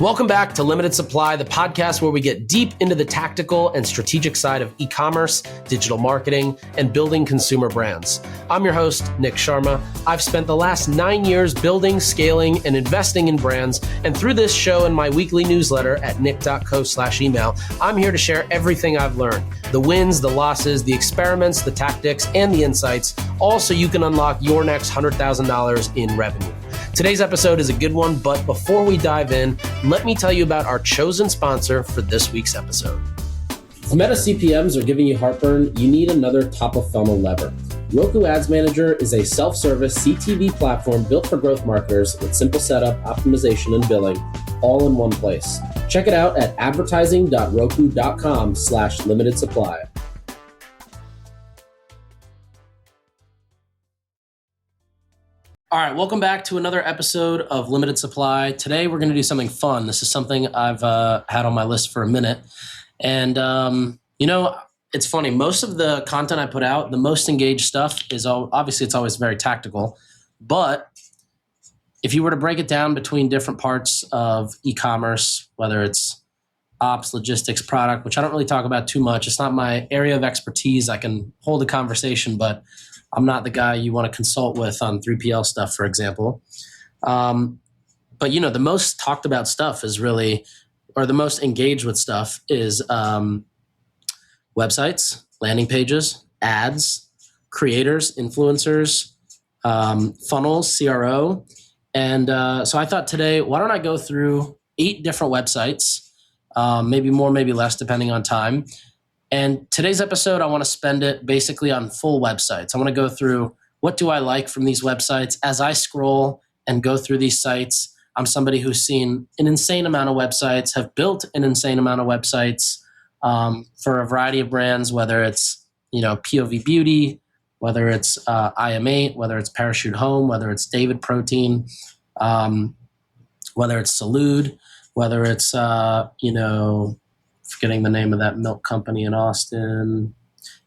Welcome back to Limited Supply, the podcast where we get deep into the tactical and strategic side of e-commerce, digital marketing, and building consumer brands. I'm your host, Nick Sharma. I've spent the last 9 years building, scaling, and investing in brands. And through this show and my weekly newsletter at nick.co/email, I'm here to share everything I've learned, the wins, the losses, the experiments, the tactics, and the insights, all so you can unlock your next $100,000 in revenue. Today's episode is a good one, but before we dive in, let me tell you about our chosen sponsor for this week's episode. If Meta CPMs are giving you heartburn, you need another top-of-funnel lever. Roku Ads Manager is a self-service CTV platform built for growth marketers with simple setup, optimization, and billing, all in one place. Check it out at advertising.roku.com/limited supply. All right, welcome back to another episode of Limited Supply. Today, we're going to do something fun. This is something I've had on my list for a minute. And, it's funny. Most of the content I put out, the most engaged stuff is obviously it's always very tactical. But if you were to break it down between different parts of e-commerce, whether it's ops, logistics, product, which I don't really talk about too much. It's not my area of expertise. I can hold a conversation, but I'm not the guy you want to consult with on 3PL stuff, for example. But, the most talked about stuff is really, or the most engaged with stuff is websites, landing pages, ads, creators, influencers, funnels, CRO. And so I thought today, why don't I go through 8 different websites, maybe more, maybe less, depending on time. And today's episode, I want to spend it basically on full websites. I want to go through what do I like from these websites. As I scroll and go through these sites, I'm somebody who's seen an insane amount of websites, have built an insane amount of websites for a variety of brands, whether it's, POV Beauty, whether it's IM8, whether it's Parachute Home, whether it's David Protein, whether it's Salud, whether it's, forgetting the name of that milk company in Austin.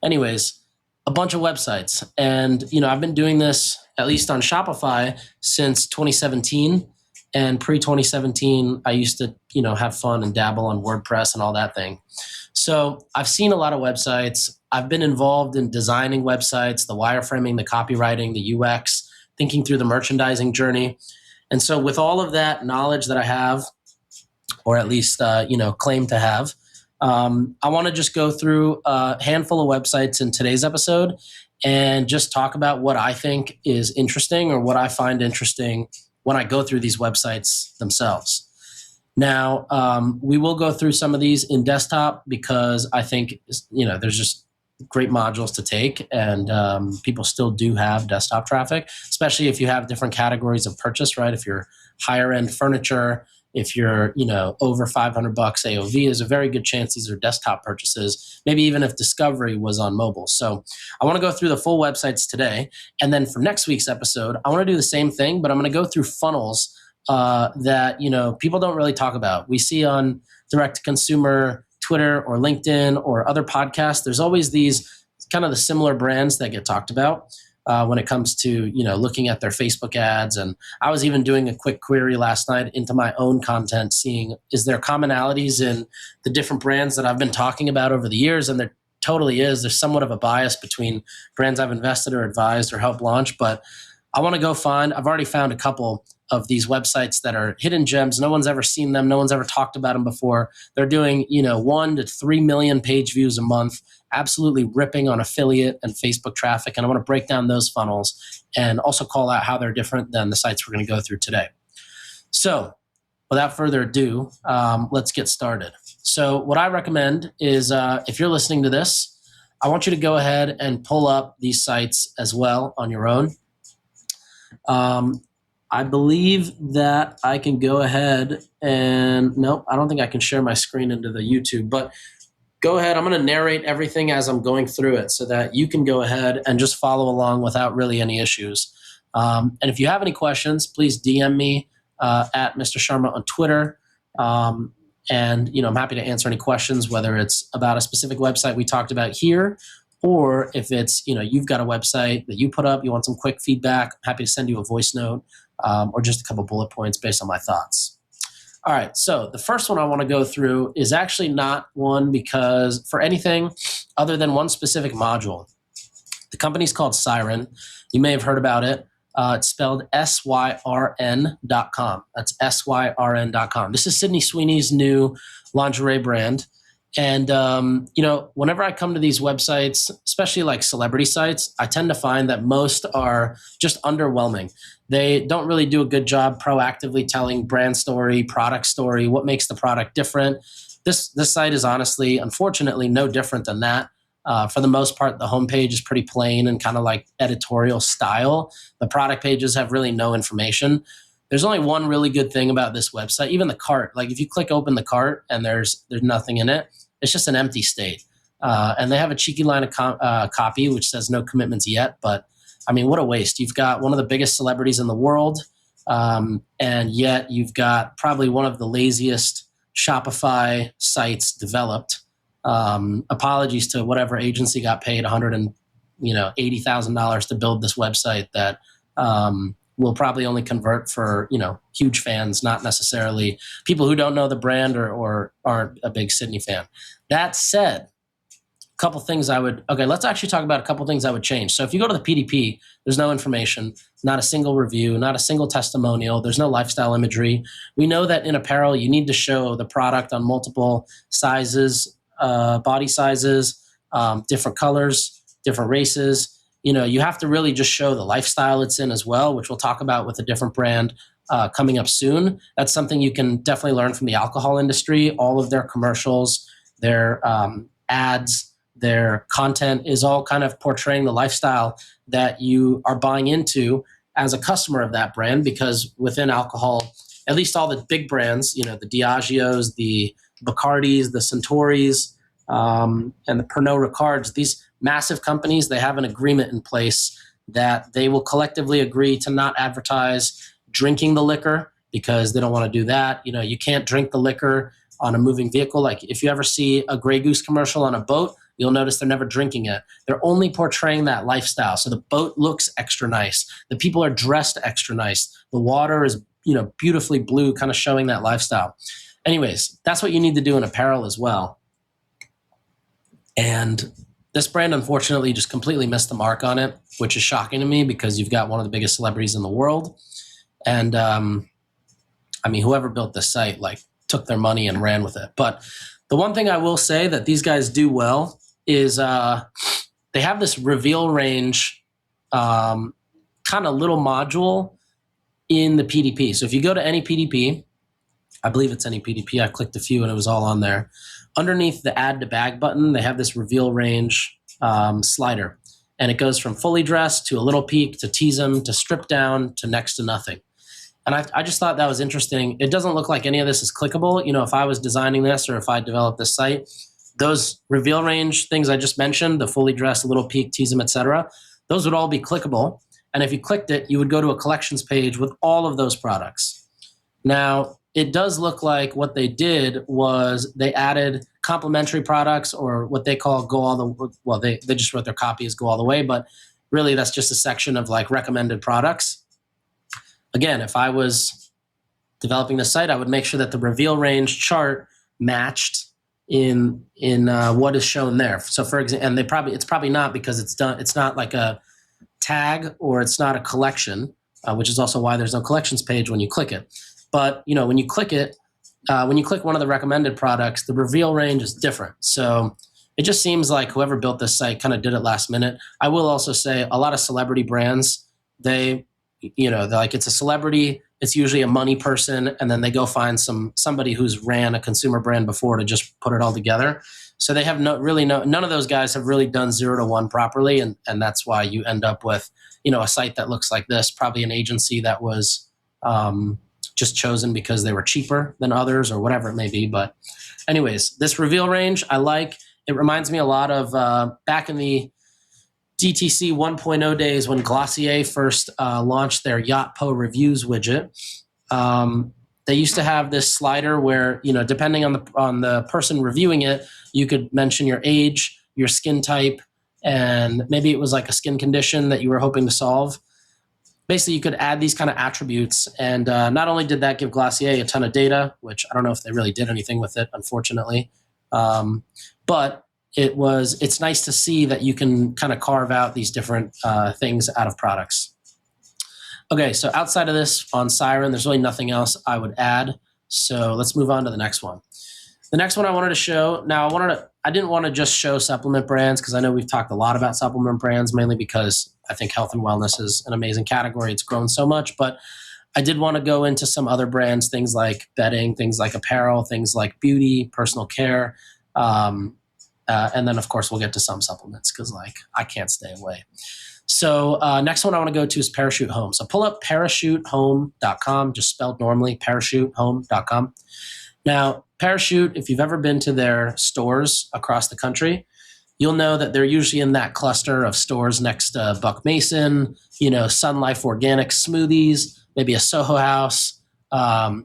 Anyways, a bunch of websites. And, I've been doing this, at least on Shopify, since 2017. And pre-2017, I used to, have fun and dabble on WordPress and all that thing. So I've seen a lot of websites. I've been involved in designing websites, the wireframing, the copywriting, the UX, thinking through the merchandising journey. And so with all of that knowledge that I have, or at least, claim to have, I want to just go through a handful of websites in today's episode and just talk about what I think is interesting or what I find interesting when I go through these websites themselves. Now, we will go through some of these in desktop because I think, there's just great modules to take, and people still do have desktop traffic, especially if you have different categories of purchase, right? If you're higher end furniture, if you're, over $500 AOV, there's a very good chance these are desktop purchases, maybe even if discovery was on mobile. So I want to go through the full websites today. And then for next week's episode, I want to do the same thing, but I'm going to go through funnels that, people don't really talk about. We see on direct-to-consumer Twitter or LinkedIn or other podcasts, there's always these kind of the similar brands that get talked about. When it comes to, looking at their Facebook ads. And I was even doing a quick query last night into my own content, seeing is there commonalities in the different brands that I've been talking about over the years? And there totally is. There's somewhat of a bias between brands I've invested or advised or helped launch. But I want to go I've already found a couple of these websites that are hidden gems. No one's ever seen them. No one's ever talked about them before. They're doing, 1 to 3 million page views a month, absolutely ripping on affiliate and Facebook traffic. And I want to break down those funnels and also call out how they're different than the sites we're going to go through today. So without further ado, let's get started. So what I recommend is if you're listening to this, I want you to go ahead and pull up these sites as well on your own. I believe that I can go ahead and, nope, I don't think I can share my screen into the YouTube, but go ahead. I'm going to narrate everything as I'm going through it so that you can go ahead and just follow along without really any issues. And if you have any questions, please DM me at Mr. Sharma on Twitter. And, I'm happy to answer any questions, whether it's about a specific website we talked about here, or if it's, you've got a website that you put up, you want some quick feedback, I'm happy to send you a voice note or just a couple bullet points based on my thoughts. All right, so the first one I want to go through is actually not one because for anything other than one specific module. The company's called Siren. You may have heard about it. It's spelled SYRN.com. That's SYRN.com. This is Sydney Sweeney's new lingerie brand. And, whenever I come to these websites, especially like celebrity sites, I tend to find that most are just underwhelming. They don't really do a good job proactively telling brand story, product story, what makes the product different. This site is honestly, unfortunately, no different than that. For the most part, the homepage is pretty plain and kind of like editorial style. The product pages have really no information. There's only one really good thing about this website. Even the cart, like if you click open the cart and there's nothing in it, it's just an empty state. And they have a cheeky line of copy which says no commitments yet. But I mean, what a waste. You've got one of the biggest celebrities in the world, and yet you've got probably one of the laziest Shopify sites developed. Apologies to whatever agency got paid $180,000 to build this website that will probably only convert for huge fans, not necessarily people who don't know the brand or aren't a big Sydney fan. That said, let's actually talk about a couple things I would change. So if you go to the PDP, there's no information, not a single review, not a single testimonial. There's no lifestyle imagery. We know that in apparel, you need to show the product on multiple sizes, body sizes, different colors, different races. You have to really just show the lifestyle it's in as well, which we'll talk about with a different brand coming up soon. That's something you can definitely learn from the alcohol industry. All of their commercials, their ads, their content is all kind of portraying the lifestyle that you are buying into as a customer of that brand, because within alcohol, at least all the big brands, the Diageos, the Bacardis, the Centauris, and the Pernod Ricards, these massive companies, they have an agreement in place that they will collectively agree to not advertise drinking the liquor because they don't want to do that. You can't drink the liquor on a moving vehicle. Like if you ever see a Grey Goose commercial on a boat, you'll notice they're never drinking it. They're only portraying that lifestyle. So the boat looks extra nice. The people are dressed extra nice. The water is, beautifully blue, kind of showing that lifestyle. Anyways, that's what you need to do in apparel as well. And this brand, unfortunately, just completely missed the mark on it, which is shocking to me because you've got one of the biggest celebrities in the world. And whoever built this site, took their money and ran with it. But the one thing I will say that these guys do well is they have this reveal range kind of little module in the PDP. So if you go to any PDP, I believe it's any PDP, I clicked a few and it was all on there. Underneath the add to bag button, they have this reveal range slider. And it goes from fully dressed to a little peek to tease them to strip down to next to nothing. And I just thought that was interesting. It doesn't look like any of this is clickable. If I was designing this or if I developed this site, those reveal range things I just mentioned, the fully dressed, little peek, tease them, etc., those would all be clickable. And if you clicked it, you would go to a collections page with all of those products. Now, it does look like what they did was they added complementary products, or what they call they just wrote their copy as go all the way, but really that's just a section of recommended products. Again, if I was developing the site, I would make sure that the reveal range chart matched in what is shown there. So for example, and it's probably not because it's not like a tag or it's not a collection, which is also why there's no collections page when you click it. But when you click it, when you click one of the recommended products, the reveal range is different. So it just seems like whoever built this site kind of did it last minute. I will also say a lot of celebrity brands, they're it's a celebrity, it's usually a money person, and then they go find somebody who's ran a consumer brand before to just put it all together. So they have none of those guys have really done 0 to 1 properly, and that's why you end up with a site that looks like this, probably an agency that was just chosen because they were cheaper than others or whatever it may be. But anyways, this reveal range, I like. It reminds me a lot of back in the DTC 1.0 days when Glossier first launched their Yacht Po Reviews widget. They used to have this slider where, depending on the person reviewing it, you could mention your age, your skin type, and maybe it was like a skin condition that you were hoping to solve. basically you could add these kind of attributes. And not only did that give Glacier a ton of data, which I don't know if they really did anything with it, unfortunately, but it's nice to see that you can kind of carve out these different things out of products. Okay, so outside of this on Siren, there's really nothing else I would add. So let's move on to the next one. The next one I wanted to show, I didn't want to just show supplement brands because I know we've talked a lot about supplement brands, mainly because I think health and wellness is an amazing category. It's grown so much, but I did want to go into some other brands, things like bedding, things like apparel, things like beauty, personal care. And then, of course, we'll get to some supplements because, I can't stay away. So next one I want to go to is Parachute Home. So pull up parachutehome.com, just spelled normally, parachutehome.com. Now, Parachute, if you've ever been to their stores across the country, you'll know that they're usually in that cluster of stores next to Buck Mason, Sun Life Organic Smoothies, maybe a Soho House,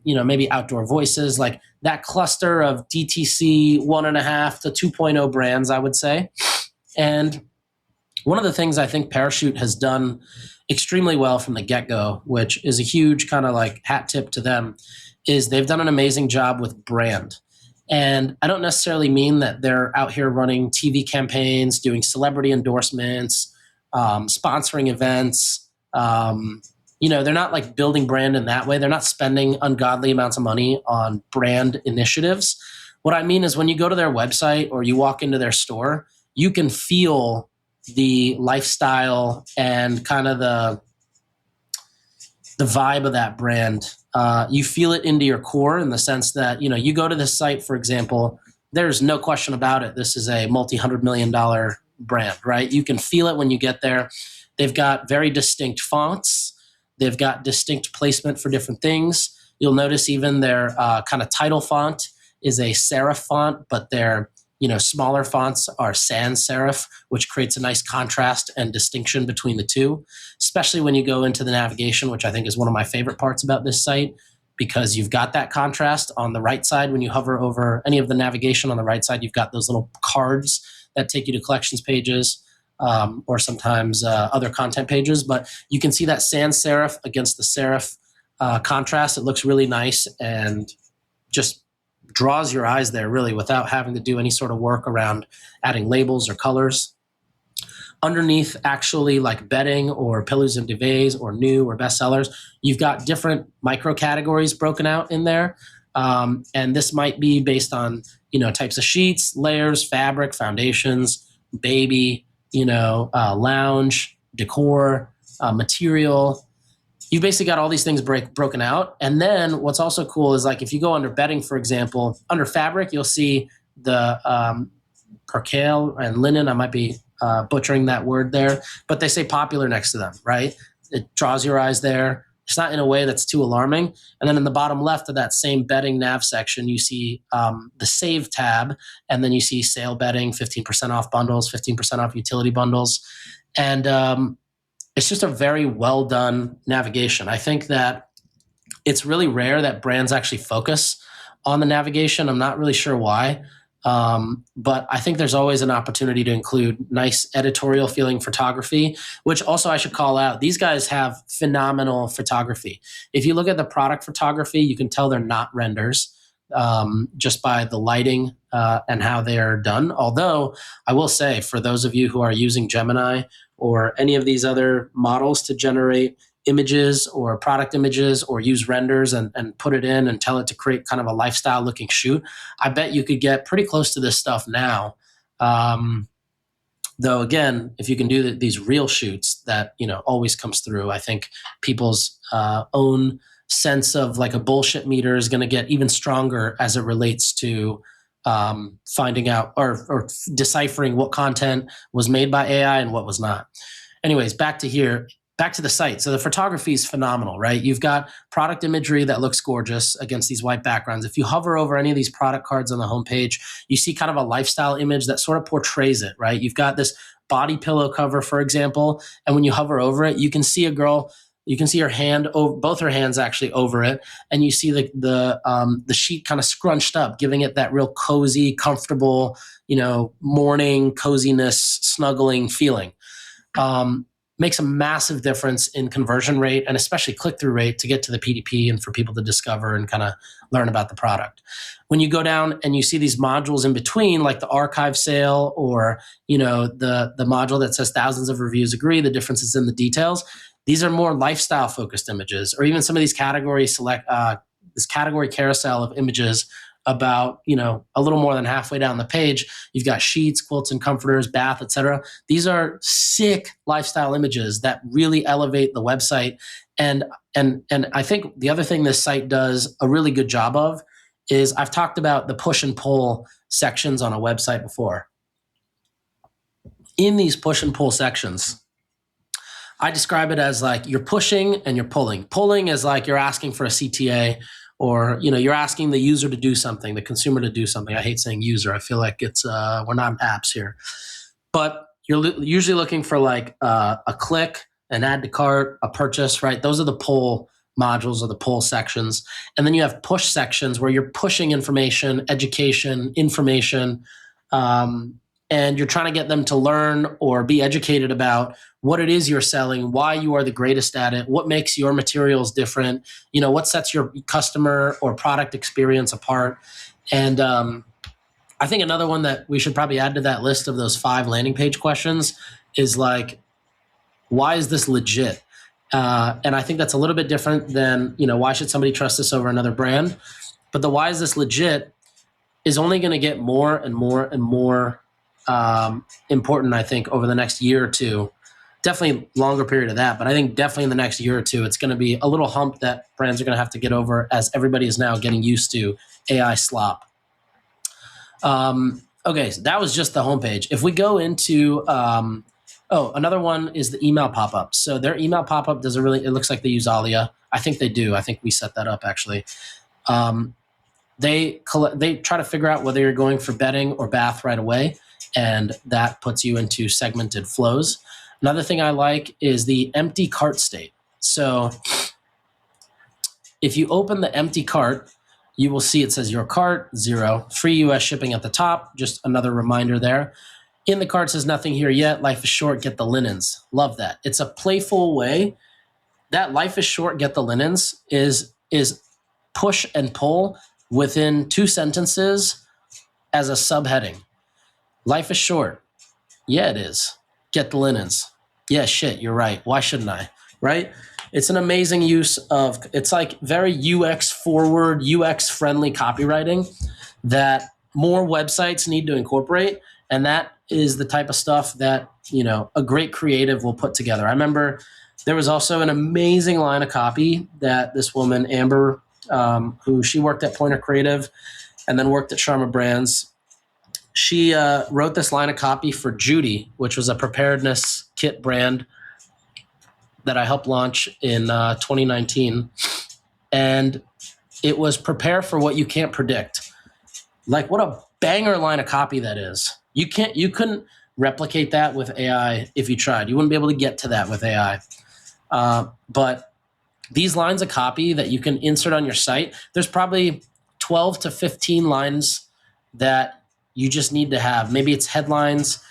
maybe Outdoor Voices, like that cluster of DTC 1.5 to 2.0 brands, I would say. And one of the things I think Parachute has done extremely well from the get-go, which is a huge kind of hat tip to them, is they've done an amazing job with brand. And I don't necessarily mean that they're out here running TV campaigns, doing celebrity endorsements, sponsoring events. They're not building brand in that way. They're not spending ungodly amounts of money on brand initiatives. What I mean is when you go to their website or you walk into their store, you can feel the lifestyle and kind of the vibe of that brand. You feel it into your core in the sense that, you go to this site, for example, there's no question about it. This is a multi-$100 million brand, right? You can feel it when you get there. They've got very distinct fonts. They've got distinct placement for different things. You'll notice even their kind of title font is a serif font, but their smaller fonts are sans serif, which creates a nice contrast and distinction between the two, especially when you go into the navigation, which I think is one of my favorite parts about this site, because you've got that contrast on the right side. When you hover over any of the navigation on the right side, you've got those little cards that take you to collections pages or sometimes other content pages. But you can see that sans serif against the serif contrast. It looks really nice and just draws your eyes there really without having to do any sort of work around adding labels or colors. Underneath actually bedding or pillows and duvets or new or bestsellers, you've got different micro categories broken out in there. And this might be based on, types of sheets, layers, fabric, foundations, baby, lounge, decor, material. You've basically got all these things broken out. And then what's also cool is if you go under bedding, for example, under fabric, you'll see the percale and linen. I might be butchering that word there, but they say popular next to them, right? It draws your eyes there. It's not in a way that's too alarming. And then in the bottom left of that same bedding nav section, you see the Save tab, and then you see sale bedding, 15% off bundles, 15% off utility bundles. And it's just a very well done navigation. I think that it's really rare that brands actually focus on the navigation. I'm not really sure why, but I think there's always an opportunity to include nice editorial feeling photography, which also I should call out. These guys have phenomenal photography. If you look at the product photography, you can tell they're not renders just by the lighting and how they are done. Although I will say, for those of you who are using Gemini or any of these other models to generate images or product images or use renders and put it in and tell it to create kind of a lifestyle looking shoot, I bet you could get pretty close to this stuff now. Though again, if you can do these real shoots, that always comes through. I think people's own sense of a bullshit meter is going to get even stronger as it relates to finding out or deciphering what content was made by AI and what was not. Anyways, back to the site. So the photography is phenomenal, right? You've got product imagery that looks gorgeous against these white backgrounds. If you hover over any of these product cards on the homepage, you see kind of a lifestyle image that sort of portrays it, right? You've got this body pillow cover, for example, and when you hover over it, you can see a girl. You can see her hand, both her hands actually over it, and you see the sheet kind of scrunched up, giving it that real cozy, comfortable, morning coziness, snuggling feeling. makes a massive difference in conversion rate and especially click-through rate to get to the PDP and for people to discover and kind of learn about the product. When you go down and you see these modules in between, like the archive sale or the module that says thousands of reviews agree, the difference is in the details. These are more lifestyle-focused images, or even some of these this category carousel of images about, a little more than halfway down the page, you've got sheets, quilts and comforters, bath, etc. These are sick lifestyle images that really elevate the website. And I think the other thing this site does a really good job of is I've talked about the push and pull sections on a website before. In these push and pull sections, I describe it as like you're pushing and you're pulling. Pulling is like you're asking for a CTA, or you're asking the user to do something, the consumer to do something. I hate saying user. I feel like it's we're not apps here, but you're usually looking for like a click, an add to cart, a purchase, right? Those are the pull modules or the pull sections, and then you have push sections where you're pushing information, education, information, and you're trying to get them to learn or be educated about what it is you're selling, why you are the greatest at it, what makes your materials different, what sets your customer or product experience apart. And I think another one that we should probably add to that list of those 5 landing page questions is like, why is this legit? And I think that's a little bit different than, why should somebody trust this over another brand? But the why is this legit is only going to get more and more and more important, I think, over the next year or two. Definitely longer period of that, but I think definitely in the next year or two, it's going to be a little hump that brands are going to have to get over as everybody is now getting used to AI slop. Okay, so that was just the homepage. If we go into, another one is the email pop-up. So their email pop-up doesn't really, it looks like they use Alia. I think they do. I think we set that up actually. They try to figure out whether you're going for bedding or bath right away, and that puts you into segmented flows. Another thing I like is the empty cart state. So if you open the empty cart, you will see it says your cart, 0, free US shipping at the top. Just another reminder there. In the cart says nothing here yet. Life is short, get the linens. Love that. It's a playful way. That life is short, get the linens is push and pull within 2 sentences as a subheading. Life is short. Yeah, it is. Get the linens. Yeah, shit, you're right. Why shouldn't I? Right? It's an amazing use of, it's like very UX forward, UX friendly copywriting that more websites need to incorporate. And that is the type of stuff that, a great creative will put together. I remember there was also an amazing line of copy that this woman, Amber, who she worked at Pointer Creative and then worked at Sharma Brands. She wrote this line of copy for Judy, which was a preparedness kit brand that I helped launch in 2019. And it was prepare for what you can't predict. Like, what a banger line of copy that is. You couldn't replicate that with AI if you tried. You wouldn't be able to get to that with AI. But these lines of copy that you can insert on your site, there's probably 12 to 15 lines that you just need to have. Maybe it's headlines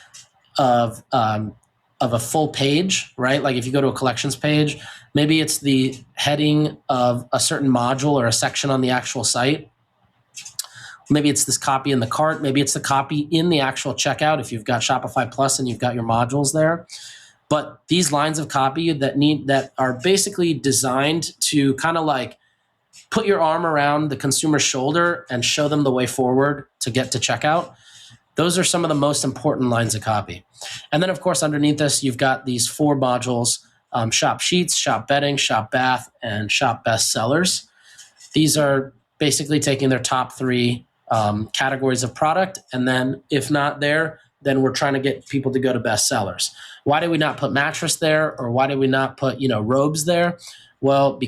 of a full page, right? Like if you go to a collections page, maybe it's the heading of a certain module or a section on the actual site. Maybe it's this copy in the cart. Maybe it's the copy in the actual checkout if you've got Shopify Plus and you've got your modules there. But these lines of copy that are basically designed to kind of like put your arm around the consumer's shoulder and show them the way forward to get to checkout. Those are some of the most important lines of copy. And then, of course, underneath this, you've got these 4 modules, Shop Sheets, Shop Bedding, Shop Bath, and Shop Best Sellers. These are basically taking their top 3 categories of product. And then if not there, then we're trying to get people to go to best sellers. Why did we not put mattress there? Or why did we not put, robes there? Well,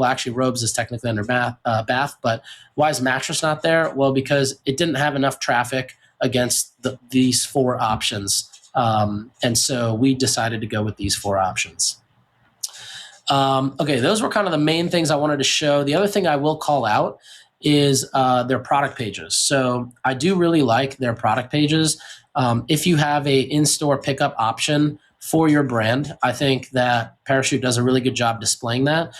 actually robes is technically under bath, but why is mattress not there? Well, because it didn't have enough traffic against these 4 options. And so we decided to go with these 4 options. Okay, those were kind of the main things I wanted to show. The other thing I will call out is their product pages. So I do really like their product pages. If you have a in-store pickup option for your brand. I think that Parachute does a really good job displaying that.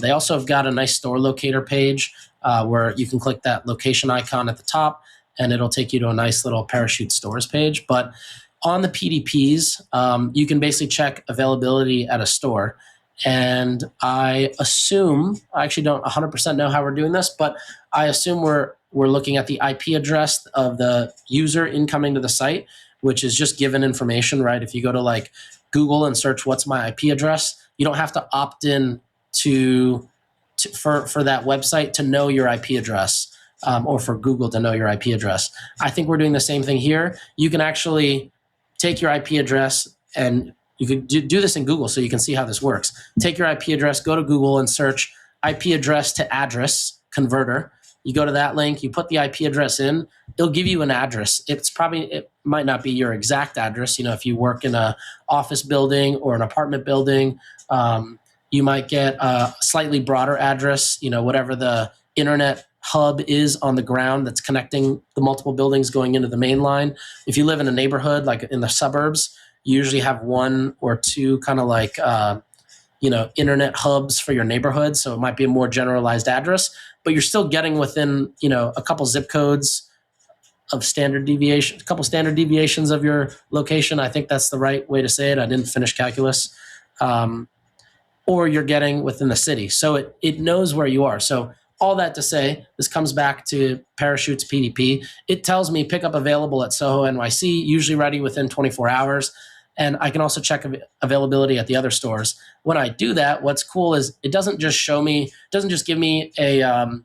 They also have got a nice store locator page where you can click that location icon at the top, and it'll take you to a nice little Parachute stores page. But on the PDPs, you can basically check availability at a store. And I assume, I actually don't 100% know how we're doing this, but I assume we're looking at the IP address of the user incoming to the site, which is just given information, right? If you go to like Google and search what's my IP address, you don't have to opt in for that website to know your IP address, or for Google to know your IP address. I think we're doing the same thing here. You can actually take your IP address, and you can do this in Google so you can see how this works. Take your IP address, go to Google and search IP address to address converter. You go to that link, you put the IP address in, it'll give you an address. It might not be your exact address. You know, if you work in a office building or an apartment building, you might get a slightly broader address, you know, whatever the internet hub is on the ground that's connecting the multiple buildings going into the main line. If you live in a neighborhood, like in the suburbs, you usually have one or two kind of like, internet hubs for your neighborhood. So it might be a more generalized address, but you're still getting within, a couple zip codes of standard deviation, a couple standard deviations of your location. I think that's the right way to say it. I didn't finish calculus. Or you're getting within the city. So it knows where you are. So all that to say, this comes back to Parachute's PDP. It tells me pickup available at Soho NYC, usually ready within 24 hours. And I can also check availability at the other stores. When I do that, what's cool is it doesn't just give me a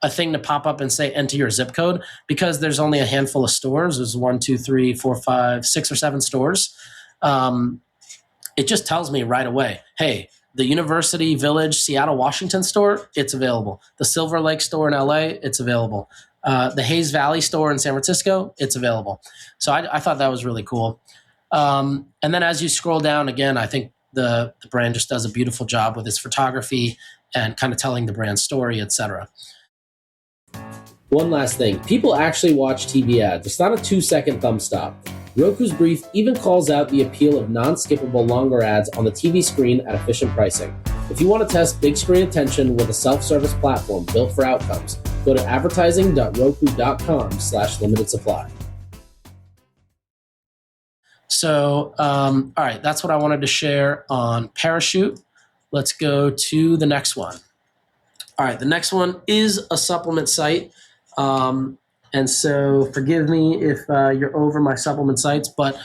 thing to pop up and say, enter your zip code, because there's only a handful of stores. There's 1, 2, 3, 4, 5, 6 or 7 stores. It just tells me right away, hey, the University Village, Seattle, Washington store, it's available. The Silver Lake store in LA, it's available. The Hayes Valley store in San Francisco, it's available. So I thought that was really cool. And then as you scroll down again, I think the brand just does a beautiful job with its photography and kind of telling the brand story, etc. One last thing, people actually watch TV ads. It's not a 2-second thumb stop. Roku's Brief even calls out the appeal of non-skippable longer ads on the TV screen at efficient pricing. If you want to test big screen attention with a self-service platform built for outcomes, go to advertising.roku.com/limited supply. So, all right, that's what I wanted to share on Parachute. Let's go to the next one. All right, the next one is a supplement site. And so forgive me if you're over my supplement sites, but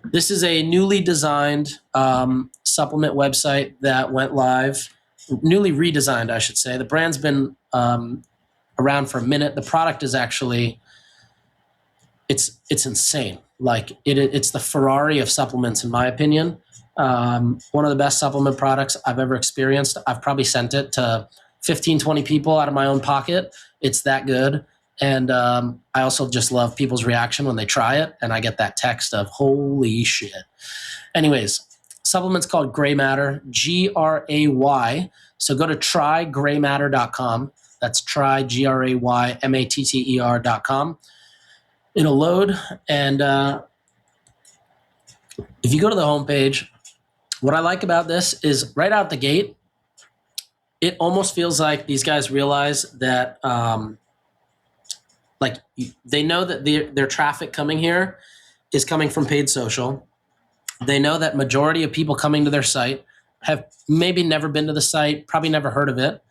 this is a newly designed supplement website that went live, newly redesigned, I should say. The brand's been around for a minute. The product is actually, it's insane. Like it's the Ferrari of supplements, in my opinion. One of the best supplement products I've ever experienced. I've probably sent it to 15, 20 people out of my own pocket. It's that good. And I also just love people's reaction when they try it, and I get that text of, holy shit. Anyways, supplement's called Gray Matter, Gray. So go to trygraymatter.com. That's trygraymatter.com. It'll load, and if you go to the homepage, what I like about this is right out the gate, it almost feels like these guys realize that they know that their traffic coming here is coming from paid social. They know that majority of people coming to their site have maybe never been to the site, probably never heard of it.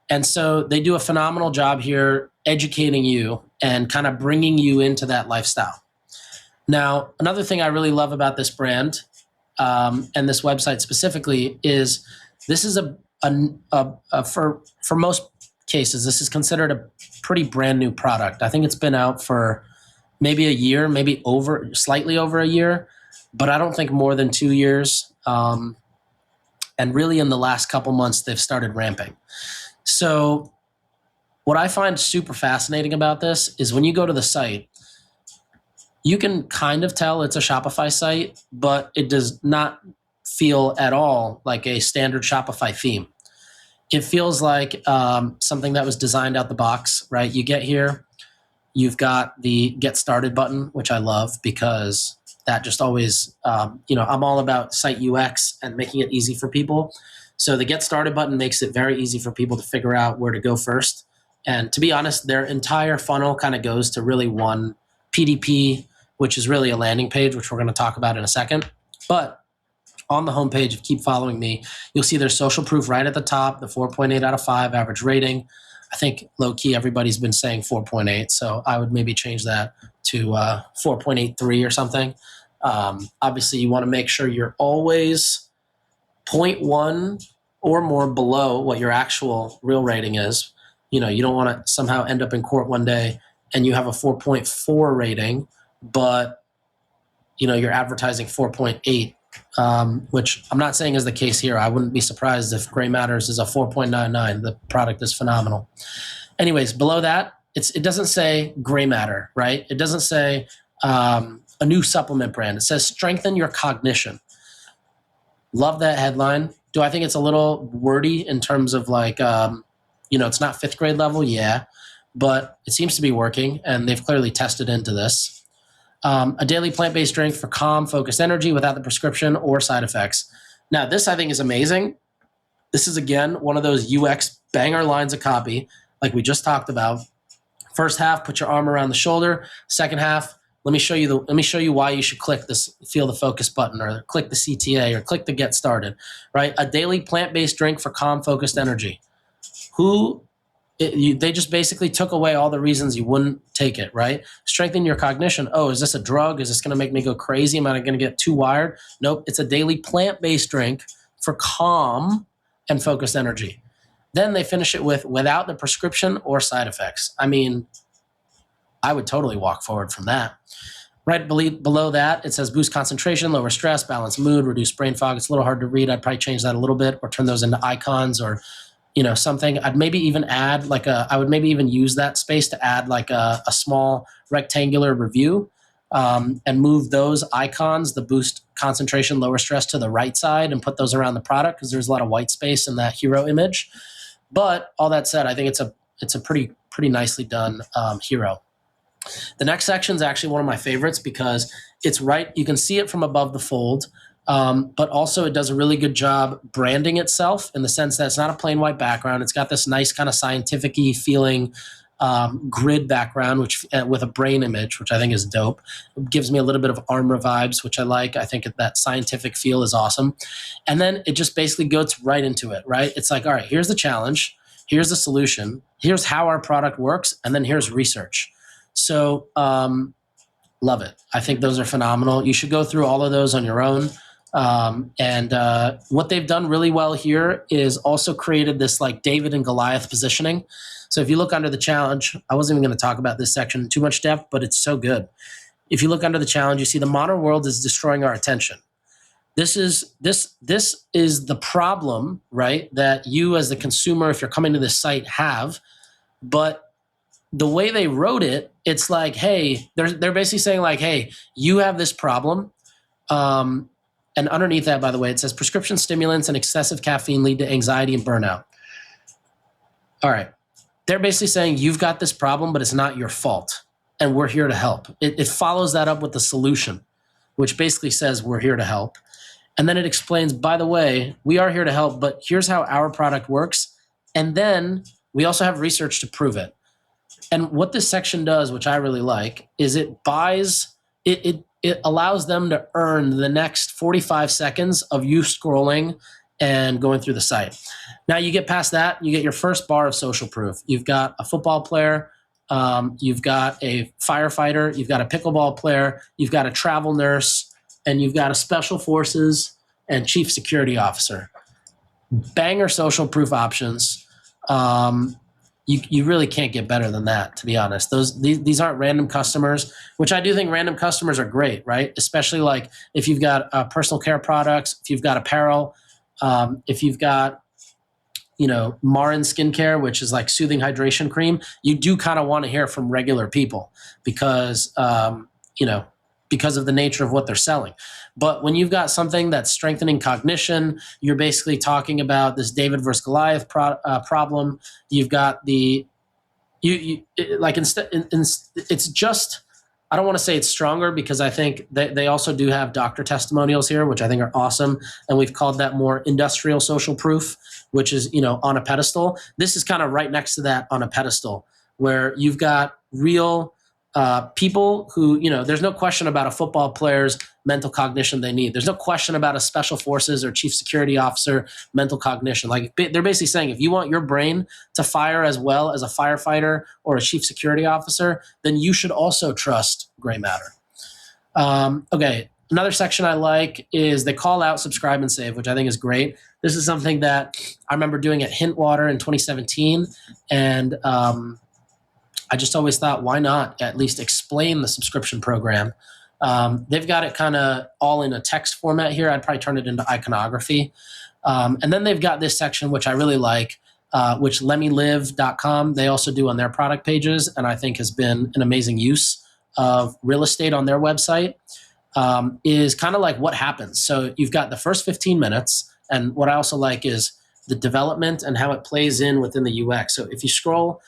And so they do a phenomenal job here educating you and kind of bringing you into that lifestyle. Now, another thing I really love about this brand and this website specifically is this is for most cases, this is considered a pretty brand new product. I think it's been out for maybe a year, maybe slightly over a year, but I don't think more than 2 years. And really in the last couple months, they've started ramping. So what I find super fascinating about this is when you go to the site, you can kind of tell it's a Shopify site, but it does not feel at all like a standard Shopify theme. It feels like something that was designed out the box, right? You get here, you've got the Get Started button, which I love because that just always, I'm all about site UX and making it easy for people. So the get started button makes it very easy for people to figure out where to go first. And to be honest, their entire funnel kind of goes to really one PDP, which is really a landing page, which we're going to talk about in a second. But on the homepage, if you keep following me, you'll see there's social proof right at the top, the 4.8 out of 5 average rating. I think low key, everybody's been saying 4.8. So I would maybe change that to 4.83 or something. Obviously, you want to make sure you're always 0.1 or more below what your actual real rating is. You don't want to somehow end up in court one day and you have a 4.4 rating, but you're advertising 4.8, which I'm not saying is the case here. I wouldn't be surprised if Gray Matters is a 4.99. The product is phenomenal. Anyways, below that, it doesn't say Gray Matter, right? It doesn't say a new supplement brand. It says strengthen your cognition. Love that headline. Do I think it's a little wordy in terms of it's not 5th grade level? Yeah, but it seems to be working, and they've clearly tested into this. A daily plant-based drink for calm, focused energy without the prescription or side effects. Now, this I think is amazing. This is, again, one of those UX banger lines of copy like we just talked about. First half, put your arm around the shoulder. Second half, let me show you why you should click this feel the focus button or click the CTA or click the get started, right? A daily plant-based drink for calm, focused energy. They just basically took away all the reasons you wouldn't take it, right? Strengthen your cognition. Oh, is this a drug? Is this going to make me go crazy? Am I going to get too wired? Nope. It's a daily plant-based drink for calm and focused energy. Then they finish it without the prescription or side effects. I mean, I would totally walk forward from that. Right below that, it says boost concentration, lower stress, balance mood, reduce brain fog. It's a little hard to read. I'd probably change that a little bit or turn those into icons or something. I'd maybe even add I would maybe even use that space to add a small rectangular review and move those icons, the boost concentration, lower stress, to the right side and put those around the product because there's a lot of white space in that hero image. But all that said, I think it's a pretty nicely done hero. The next section is actually one of my favorites because it's right. You can see it from above the fold. But also it does a really good job branding itself in the sense that it's not a plain white background. It's got this nice kind of scientific-y feeling grid background, which with a brain image, which I think is dope. It gives me a little bit of Armor vibes, which I like. I think that scientific feel is awesome. And then it just basically goes right into it, right? It's like, all right, here's the challenge. Here's the solution. Here's how our product works. And then here's research. So love it. I think those are phenomenal. You should go through all of those on your own. And what they've done really well here is also created this like David and Goliath positioning. So if you look under the challenge, I wasn't even going to talk about this section in too much depth, but it's so good. If you look under the challenge, you see the modern world is destroying our attention. This is the problem, right? That you as the consumer, if you're coming to this site, have. But the way they wrote it, it's like, hey, they're basically saying like, hey, you have this problem. And underneath that, by the way, it says prescription stimulants and excessive caffeine lead to anxiety and burnout. All right. They're basically saying you've got this problem, but it's not your fault. And we're here to help. It follows that up with the solution, which basically says we're here to help. And then it explains, by the way, we are here to help, but here's how our product works. And then we also have research to prove it. And what this section does, which I really like, is it allows them to earn the next 45 seconds of you scrolling and going through the site. Now you get past that, you get your first bar of social proof. You've got a football player, you've got a firefighter, you've got a pickleball player, you've got a travel nurse, and you've got a special forces and chief security officer. Banger social proof options. You really can't get better than that, to be honest. These aren't random customers, which I do think random customers are great, right? Especially like if you've got personal care products, if you've got apparel, if you've got, Marin skincare, which is like soothing hydration cream, you do kind of want to hear from regular people because of the nature of what they're selling. But when you've got something that's strengthening cognition, you're basically talking about this David versus Goliath problem. You've got it's just I don't want to say it's stronger because I think they also do have doctor testimonials here, which I think are awesome. And we've called that more industrial social proof, which is, on a pedestal. This is kind of right next to that on a pedestal where you've got real people who, there's no question about a football player's mental cognition they need. There's no question about a special forces or chief security officer mental cognition. Like they're basically saying, if you want your brain to fire as well as a firefighter or a chief security officer, then you should also trust gray matter. Okay. Another section I like is they call out subscribe and save, which I think is great. This is something that I remember doing at Hintwater in 2017. And, I just always thought, why not at least explain the subscription program? They've got it kind of all in a text format here. I'd probably turn it into iconography. And then they've got this section, which I really like, which letmelive.com, they also do on their product pages, and I think has been an amazing use of real estate on their website, is kind of like what happens. So you've got the first 15 minutes, and what I also like is the development and how it plays in within the UX. So if you scroll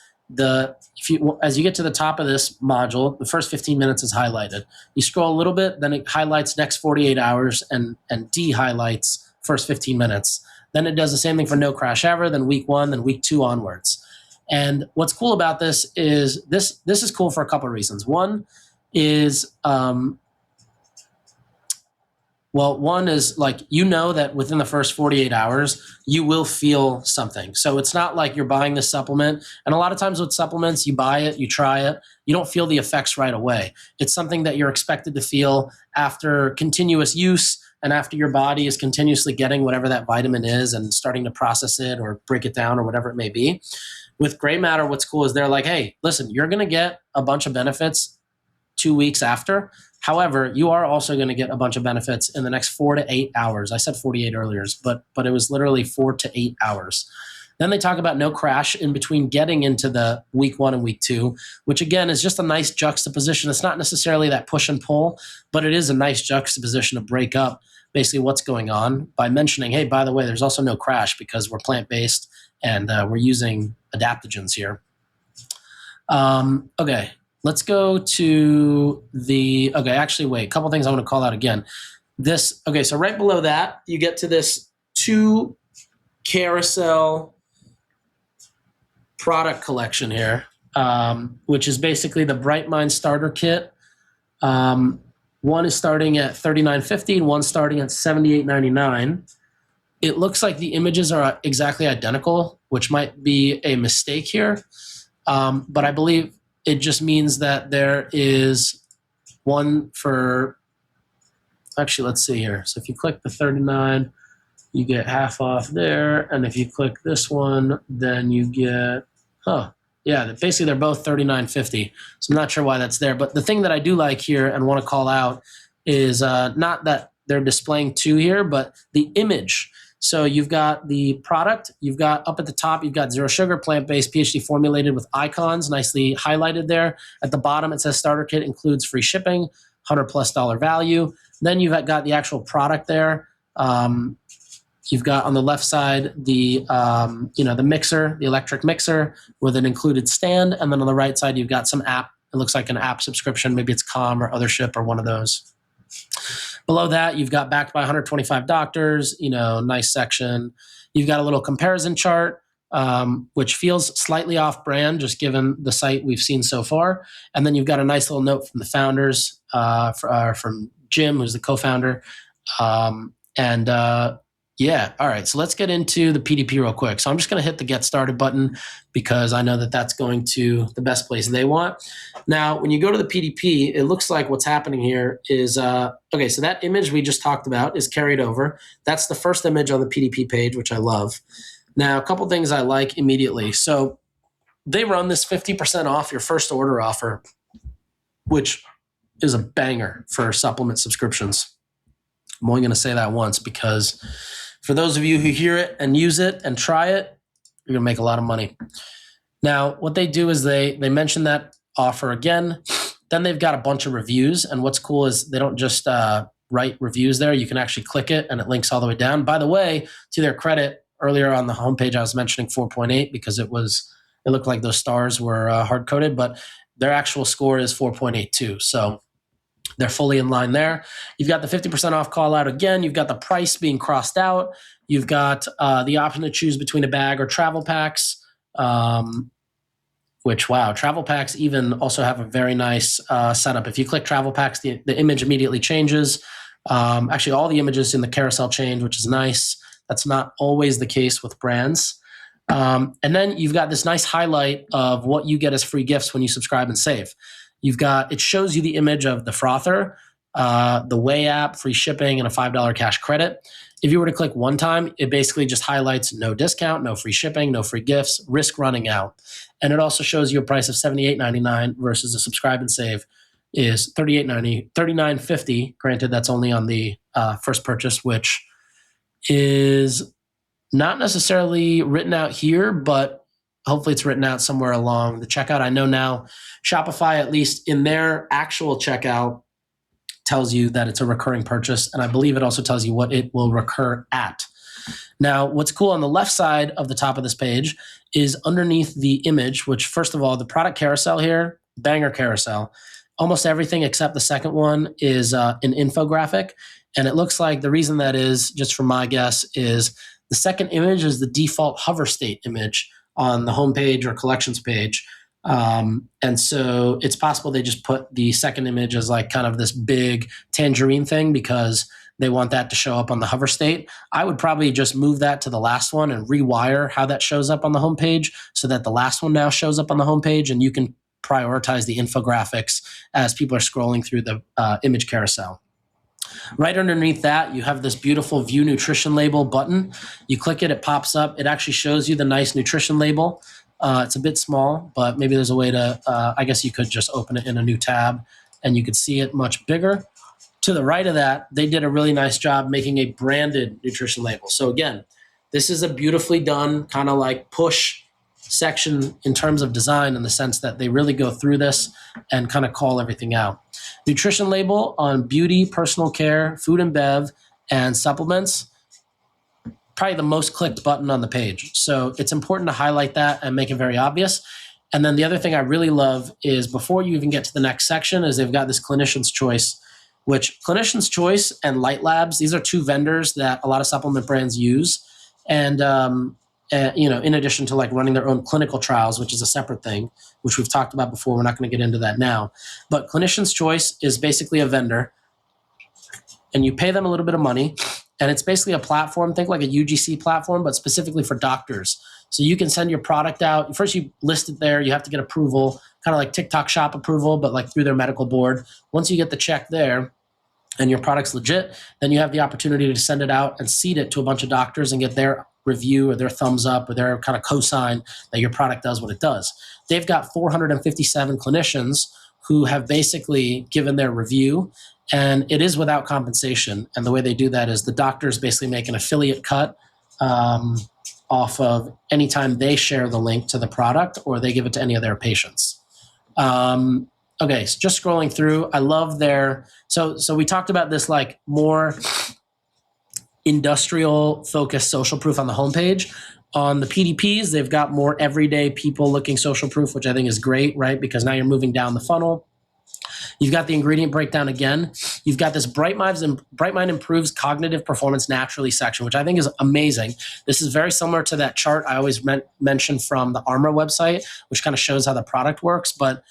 as you get to the top of this module, the first 15 minutes is highlighted. You scroll a little bit, then it highlights next 48 hours and de-highlights first 15 minutes. Then it does the same thing for no crash ever, then week 1, then week 2 onwards. And what's cool about this is this is cool for a couple of reasons. One is one is like, that within the first 48 hours, you will feel something. So it's not like you're buying this supplement. And a lot of times with supplements, you buy it, you try it, you don't feel the effects right away. It's something that you're expected to feel after continuous use and after your body is continuously getting whatever that vitamin is and starting to process it or break it down or whatever it may be. With gray matter, what's cool is they're like, hey, listen, you're going to get a bunch of benefits 2 weeks after. However, you are also going to get a bunch of benefits in the next 4 to 8 hours. I said 48 earlier, but it was literally 4 to 8 hours. Then they talk about no crash in between getting into the week 1 and week 2, which again is just a nice juxtaposition. It's not necessarily that push and pull, but it is a nice juxtaposition to break up basically what's going on by mentioning, hey, by the way, there's also no crash because we're plant-based and we're using adaptogens here. Okay. Let's go to a couple things I want to call out again. So right below that, you get to this 2 carousel product collection here, which is basically the Bright Mind starter kit. One is starting at $39.50 and one starting at $78.99. It looks like the images are exactly identical, which might be a mistake here. But I believe it just means that there is one for, actually, let's see here. So if you click the 39, you get half off there. And if you click this one, then you get, basically they're both $39.50. So I'm not sure why that's there. But the thing that I do like here and want to call out is not that they're displaying 2 here, but the image. So you've got the product, you've got up at the top, you've got zero sugar, plant-based, PhD formulated with icons, nicely highlighted there. At the bottom, it says starter kit includes free shipping, $100+ value. Then you've got the actual product there. You've got on the left side the mixer, the electric mixer with an included stand. And then on the right side, you've got some app. It looks like an app subscription. Maybe it's Calm or Othership or one of those. Below that, you've got backed by 125 doctors, nice section. You've got a little comparison chart, which feels slightly off brand, just given the site we've seen so far. And then you've got a nice little note from the founders, from Jim, who's the co-founder. All right, so let's get into the PDP real quick. So I'm just going to hit the Get Started button because I know that that's going to the best place they want. Now, when you go to the PDP, it looks like what's happening here is, so that image we just talked about is carried over. That's the first image on the PDP page, which I love. Now, a couple things I like immediately. So they run this 50% off your first order offer, which is a banger for supplement subscriptions. I'm only going to say that once because for those of you who hear it and use it and try it, you're going to make a lot of money. Now, what they do is they mention that offer again. Then they've got a bunch of reviews. And what's cool is they don't just write reviews there. You can actually click it and it links all the way down. By the way, to their credit, earlier on the homepage, I was mentioning 4.8 because it looked like those stars were hard-coded. But their actual score is 4.82. So they're fully in line there. You've got the 50% off call out again. You've got the price being crossed out. You've got the option to choose between a bag or travel packs, which, wow, travel packs even also have a very nice setup. If you click travel packs, the image immediately changes. Actually, all the images in the carousel change, which is nice. That's not always the case with brands. And then you've got this nice highlight of what you get as free gifts when you subscribe and save. It shows you the image of the frother, the Way app, free shipping, and a $5 cash credit. If you were to click one time, it basically just highlights no discount, no free shipping, no free gifts, risk running out. And it also shows you a price of $78.99 versus a subscribe and save is $39.50. Granted, that's only on the first purchase, which is not necessarily written out here, but hopefully it's written out somewhere along the checkout. I know now Shopify, at least in their actual checkout, tells you that it's a recurring purchase, and I believe it also tells you what it will recur at. Now, what's cool on the left side of the top of this page is underneath the image, which, first of all, the product carousel here, banger carousel. Almost everything except the second one is an infographic, and it looks like the reason that is, just from my guess, is the second image is the default hover state image on the homepage or collections page. And so it's possible they just put the second image as like kind of this big tangerine thing because they want that to show up on the hover state. I would probably just move that to the last one and rewire how that shows up on the homepage so that the last one now shows up on the homepage, and you can prioritize the infographics as people are scrolling through the image carousel. Right underneath that, you have this beautiful View Nutrition Label button. You click it, it pops up. It actually shows you the nice nutrition label. It's a bit small, but maybe there's a way to, I guess you could just open it in a new tab and you could see it much bigger. To the right of that, they did a really nice job making a branded nutrition label. So again, this is a beautifully done kind of like push section in terms of design, in the sense that they really go through this and kind of call everything out. Nutrition label on beauty, personal care, food and bev, and supplements. Probably the most clicked button on the page. So it's important to highlight that and make it very obvious. And then the other thing I really love is before you even get to the next section is they've got this Clinician's Choice, which Clinician's Choice and Light Labs, these are two vendors that a lot of supplement brands use. And, in addition to like running their own clinical trials, which is a separate thing, which we've talked about before, we're not going to get into that now. But Clinician's Choice is basically a vendor, and you pay them a little bit of money. And it's basically a platform, think like a UGC platform, but specifically for doctors. So you can send your product out. First, you list it there. You have to get approval, kind of like TikTok Shop approval, but like through their medical board. Once you get the check there and your product's legit, then you have the opportunity to send it out and seed it to a bunch of doctors and get their review or their thumbs up or their kind of cosign that your product does what it does. They've got 457 clinicians who have basically given their review, and it is without compensation. And the way they do that is the doctors basically make an affiliate cut off of anytime they share the link to the product or they give it to any of their patients. Okay, so just scrolling through, I love so we talked about this like more industrial focused social proof on the homepage. On the PDPs, they've got more everyday people looking social proof, which I think is great, right? Because now you're moving down the funnel. You've got the ingredient breakdown again. You've got this Bright Mind improves cognitive performance naturally section, which I think is amazing. This is very similar to that chart I always mentioned from the Armor website, which kind of shows how the product works, but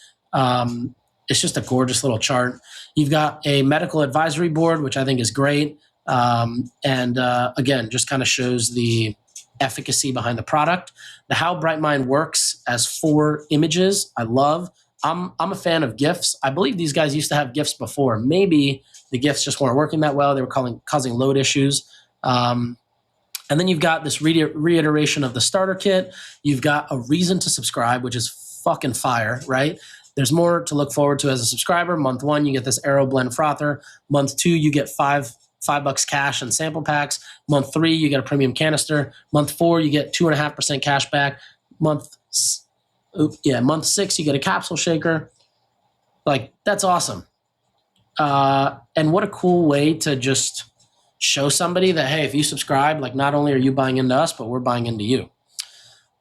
it's just a gorgeous little chart. You've got a medical advisory board, which I think is great. Again, just kind of shows the efficacy behind the product. The How Bright Mind works as 4 images, I love. I'm a fan of GIFs. I believe these guys used to have GIFs before. Maybe the GIFs just weren't working that well. They were causing load issues. And then you've got this reiteration of the starter kit. You've got a reason to subscribe, which is fucking fire, right? There's more to look forward to as a subscriber. Month 1, you get this Aero Blend frother. Month 2, you get $5 cash and sample packs. Month 3, you get a premium canister. Month 4, you get 2.5% cash back. Month 6, you get a capsule shaker. Like, that's awesome. And what a cool way to just show somebody that, hey, if you subscribe, like, not only are you buying into us, but we're buying into you.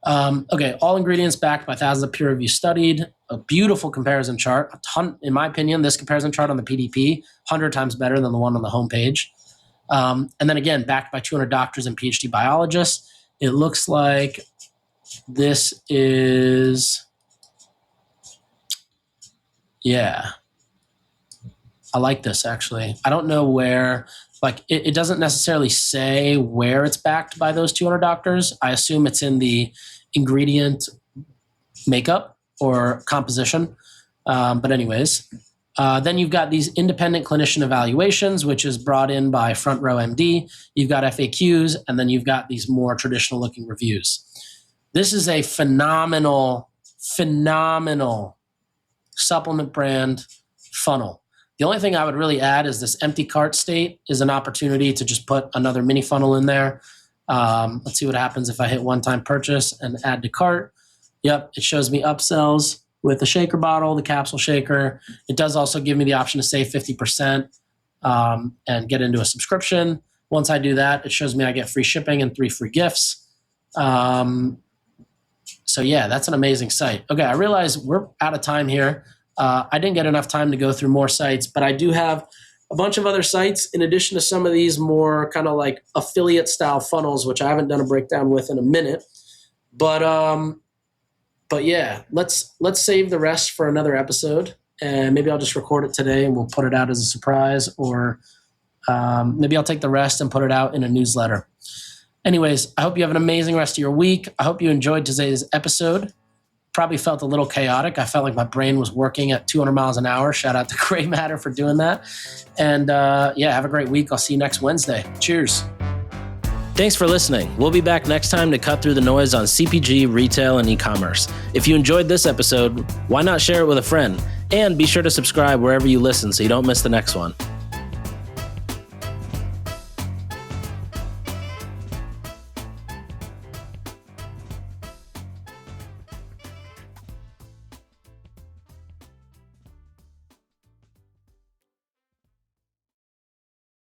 Okay, all ingredients backed by thousands of peer review studied. A beautiful comparison chart. A ton, in my opinion, this comparison chart on the PDP, 100 times better than the one on the homepage. And then again, backed by 200 doctors and PhD biologists. It looks like this is, yeah. I like this actually. I don't know where, like it doesn't necessarily say where it's backed by those 200 doctors. I assume it's in the ingredient makeup or composition. But anyways, then you've got these independent clinician evaluations, which is brought in by Front Row MD. You've got FAQs, and then you've got these more traditional looking reviews. This is a phenomenal supplement brand funnel. The only thing I would really add is this empty cart state is an opportunity to just put another mini funnel in there. Let's see what happens if I hit one-time purchase and add to cart. Yep, it shows me upsells with the shaker bottle, the capsule shaker. It does also give me the option to save 50% and get into a subscription. Once I do that, it shows me I get free shipping and 3 free gifts. So yeah, that's an amazing site. Okay, I realize we're out of time here. I didn't get enough time to go through more sites, but I do have a bunch of other sites in addition to some of these more kind of like affiliate style funnels, which I haven't done a breakdown with in a minute. But yeah, let's save the rest for another episode, and maybe I'll just record it today and we'll put it out as a surprise, or maybe I'll take the rest and put it out in a newsletter. Anyways, I hope you have an amazing rest of your week. I hope you enjoyed today's episode. Probably felt a little chaotic. I felt like my brain was working at 200 miles an hour. Shout out to Gray Matter for doing that. And yeah, have a great week. I'll see you next Wednesday. Cheers. Thanks for listening. We'll be back next time to cut through the noise on CPG, retail, and e-commerce. If you enjoyed this episode, why not share it with a friend? And be sure to subscribe wherever you listen so you don't miss the next one.